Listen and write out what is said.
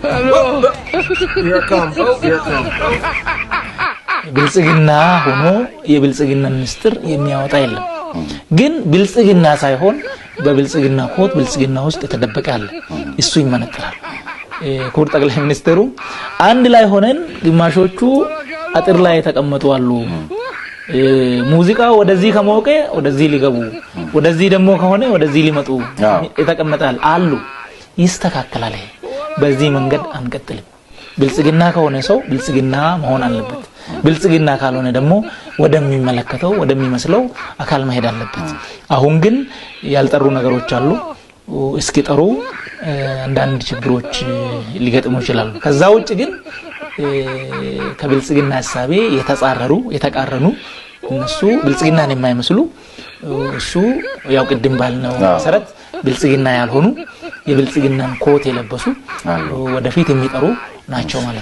Here comes. ብልጽግና ሆኖ የብልጽግናን ምስጢር የሚያወጣ የለም ግን ብልጽግና ሳይሆን በብልጽግና ኮት ብልጽግና ውስጥ የተደበቀ አለ እሱ ይመነጥራል ክቡር ጠቅላይ ሚኒስትሩ አንድ ላይ ሆነን ግማሾቹ አጥር ላይ ተቀመጡ አሉ ሙዚቃው ወደዚህ ከመውቀ ወደዚህ ሊገቡ ወደዚህ ደግሞ ከሆነ ወደዚህ ሊመጡ የተቀመጣል አሉ ይስተካከላል በዚህ መንገድ አንቀጥልም ብልጽግና ከሆነ ሰው ብልጽግና መሆን አለበት ብልጽግና ካልሆነ ደግሞ ወደሚመለከተው ወደሚመስለው አካል መሄድ አለበት አሁን ግን ያልጠሩ ነገሮች አሉ እስኪጠሩ አንዳንድ ችግሮች ሊገጥሙ ይችላሉ ከዛ ውጭ ግን ከብልጽግና ሐሳቤ የተቃረኑ እነሱ ብልጽግናን የማይመስሉ እሱ ያው ቅድም ባልነው መሰረት ብልጽግና ያልሆኑ የብልጽግናን ኮት የለበሱ ወደፊት የሚጠሩ ናቸው ማለት